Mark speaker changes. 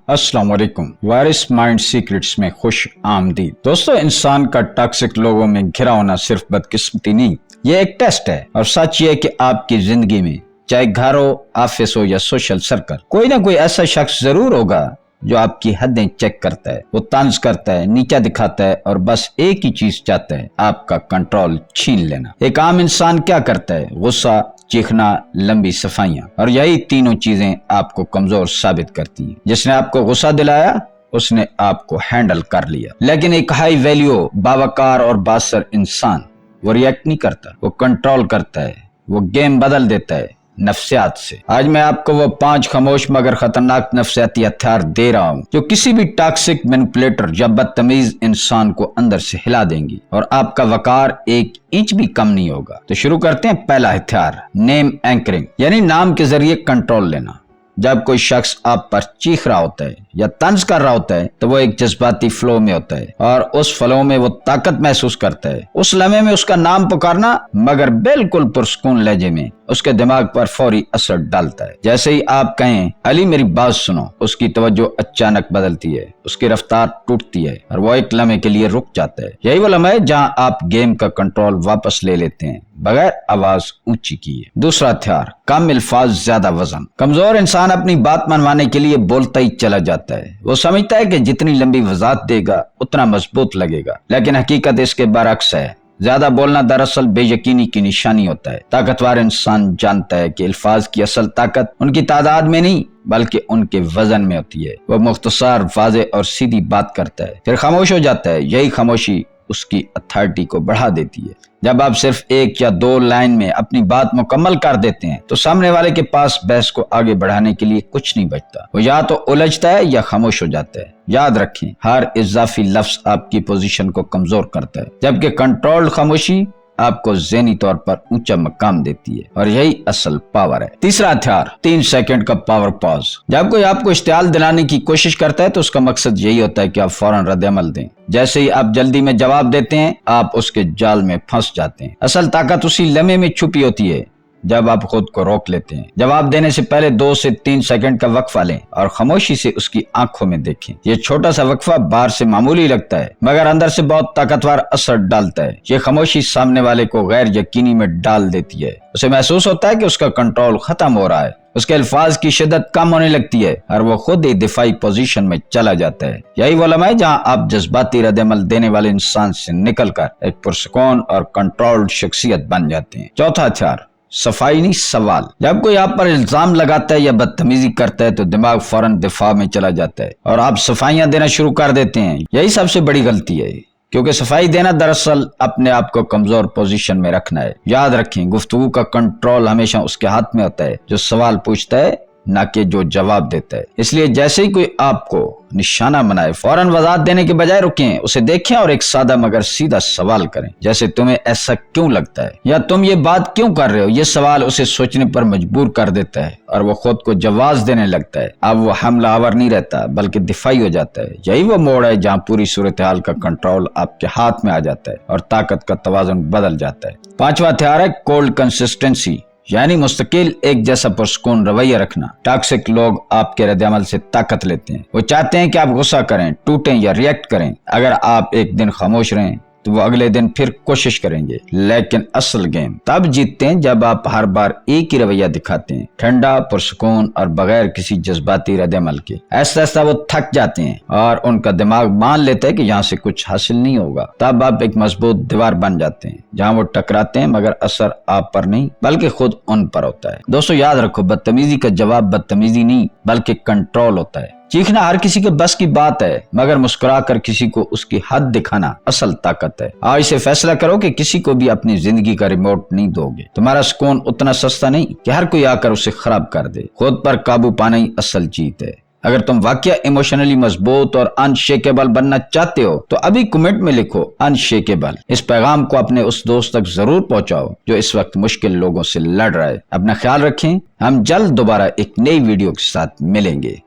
Speaker 1: अस्सलाम वालेकुम। वारिस mind secrets में खुश आमदीद। दोस्तों, इंसान का टॉक्सिक लोगों में घिरा होना सिर्फ बदकिस्मती नहीं, ये एक टेस्ट है। और सच ये है कि आपकी जिंदगी में चाहे घर हो, ऑफिस हो या सोशल सर्कल, कोई ना कोई ऐसा शख्स जरूर होगा जो आपकी हदें चेक करता है, वो तंज करता है, नीचा दिखाता है और बस एक ही चीज चाहता है, आपका कंट्रोल छीन लेना। एक आम इंसान क्या करता है? गुस्सा, चीखना, लंबी सफाइयां, और यही तीनों चीजें आपको कमजोर साबित करती हैं। जिसने आपको गुस्सा दिलाया उसने आपको हैंडल कर लिया। लेकिन एक हाई वैल्यू, बावकार और बासर इंसान वो रिएक्ट नहीं करता, वो कंट्रोल करता है, वो गेम बदल देता है नफ्सियात से। आज मैं आपको वो 5 खामोश मगर खतरनाक नफ्सियाती हथियार दे रहा हूँ जो किसी भी टॉक्सिक मैनिपुलेटर या बदतमीज इंसान को अंदर से हिला देंगी और आपका वकार 1 इंच भी कम नहीं होगा। तो शुरू करते हैं। पहला हथियार, नेम एंकरिंग, यानी नाम के जरिए कंट्रोल लेना। जब कोई शख्स आप पर चीख रहा होता है या तंज कर रहा होता है तो वो एक जज्बाती फ्लो में होता है और उस फ्लो में वो ताकत महसूस करता है। उस लम्हे में उसका नाम पुकारना मगर बिल्कुल पुरस्कून लहजे में उसके दिमाग पर फौरी असर डालता है। जैसे ही आप कहें अली मेरी बात सुनो, उसकी तवज्जो अचानक बदलती है, उसकी रफ्तार टूटती है और वो एक लम्हे के लिए रुक जाता है। यही वो लम्हा है जहाँ आप गेम का कंट्रोल वापस ले लेते हैं बगैर आवाज ऊंची किए। दूसरा हथियार, कम अल्फाज ज्यादा वजन। कमजोर इंसान अपनी बात मनवाने के लिए बोलता ही चला जाता है। वो समझता है कि जितनी लंबी वजाहत देगा उतना मजबूत लगेगा, लेकिन हकीकत इसके बरअक्स है। ज्यादा बोलना दरअसल बेयकीनी की निशानी होता है। ताकतवर इंसान जानता है कि अल्फाज की असल ताकत उनकी तादाद में नहीं बल्कि उनके वजन में होती है। वो मुख्तसर, वाज़ेह और सीधी बात करता है, फिर खामोश हो जाता है। यही खामोशी उसकी अथॉरिटी को बढ़ा देती है। जब आप सिर्फ 1 या 2 लाइन में अपनी बात मुकम्मल कर देते हैं तो सामने वाले के पास बहस को आगे बढ़ाने के लिए कुछ नहीं बचता। वो या तो उलझता है या खामोश हो जाता है। याद रखें, हर इजाफी लफ्ज आपकी पोजीशन को कमजोर करता है, जबकि कंट्रोल्ड खामोशी आपको ज़हनी तौर पर ऊंचा मकाम देती है और यही असल पावर है। तीसरा हथियार, 3 सेकंड का पावर पॉज। जब कोई आपको इश्तियाल दिलाने की कोशिश करता है तो उसका मकसद यही होता है कि आप फौरन रद्द-ए-अमल दें। जैसे ही आप जल्दी में जवाब देते हैं आप उसके जाल में फंस जाते हैं। असल ताकत उसी लम्हे में छुपी होती है जब आप खुद को रोक लेते हैं। जवाब देने से पहले 2 से 3 सेकंड का वक्फा लें और खामोशी से उसकी आंखों में देखें। ये छोटा सा वक्फा बाहर से मामूली लगता है मगर अंदर से बहुत ताकतवर असर डालता है। ये खामोशी सामने वाले को गैर यकीनी में डाल देती है। उसे महसूस होता है कि उसका कंट्रोल खत्म हो रहा है, उसके अल्फाज की शिद्दत कम होने लगती है और वो खुद ही दिफाई पोजीशन में चला जाता है। यही वो लम्हा है जहाँ आप जज्बाती रद्द-ए-अमल देने वाले इंसान से निकलकर एक पुरसुकून और कंट्रोल्ड शख्सियत बन जाते हैं। चौथा हथियार, सफाई नहीं सवाल। जब कोई आप पर इल्जाम लगाता है या बदतमीजी करता है तो दिमाग फौरन दिफा में चला जाता है और आप सफाइयां देना शुरू कर देते हैं। यही सबसे बड़ी गलती है, क्योंकि सफाई देना दरअसल अपने आप को कमजोर पोजीशन में रखना है। याद रखें, गुफ्तगू का कंट्रोल हमेशा उसके हाथ में होता है जो सवाल पूछता है, ना कि जो जवाब देता है। इसलिए जैसे ही कोई आपको निशाना बनाए फौरन वजाहत देने के बजाय रुकें, उसे देखें और एक सादा मगर सीधा सवाल करें, जैसे तुम्हें ऐसा क्यों लगता है या तुम ये बात क्यों कर रहे हो। ये सवाल उसे सोचने पर मजबूर कर देता है और वो खुद को जवाब देने लगता है। अब वो हमला आवर नहीं रहता बल्कि दिफाई हो जाता है। यही वो मोड़ है जहाँ पूरी सूरत हाल का कंट्रोल आपके हाथ में आ जाता है और ताकत का तवाज़ुन बदल जाता है। 5वां हथियार है कोल्ड कंसिस्टेंसी, यानी मुस्तकिल एक जैसा पुरस्कून रवैया रखना। टॉक्सिक लोग आपके रद्द-ए-अमल से ताकत लेते हैं। वो चाहते हैं कि आप गुस्सा करें, टूटें या रिएक्ट करें। अगर आप एक दिन खामोश रहें तो वो अगले दिन फिर कोशिश करेंगे, लेकिन असल गेम तब जीतते हैं जब आप हर बार एक ही रवैया दिखाते हैं, ठंडा, पुरसुकून और बगैर किसी जज्बाती रद्द-ए-अमल के। ऐसा ऐसा वो थक जाते हैं और उनका दिमाग मान लेता है कि यहाँ से कुछ हासिल नहीं होगा। तब आप एक मजबूत दीवार बन जाते हैं जहाँ वो टकराते हैं मगर असर आप पर नहीं बल्कि खुद उन पर होता है। दोस्तों याद रखो, बदतमीजी का जवाब बदतमीजी नहीं बल्कि कंट्रोल होता है। चीखना हर किसी के बस की बात है मगर मुस्कुरा कर किसी को उसकी हद दिखाना असल ताकत है। आज से फैसला करो कि किसी को भी अपनी जिंदगी का रिमोट नहीं दोगे। तुम्हारा सुकून उतना सस्ता नहीं कि हर कोई आकर उसे खराब कर दे। खुद पर काबू पाना ही असल जीत है। अगर तुम वाकया इमोशनली मजबूत और अनशेकेबल बनना चाहते हो तो अभी कमेंट में लिखो अनशेकेबल। इस पैगाम को अपने उस दोस्त तक जरूर पहुंचाओ जो इस वक्त मुश्किल लोगों से लड़ रहा है। अपना ख्याल रखें। हम जल्द दोबारा एक नई वीडियो के साथ मिलेंगे।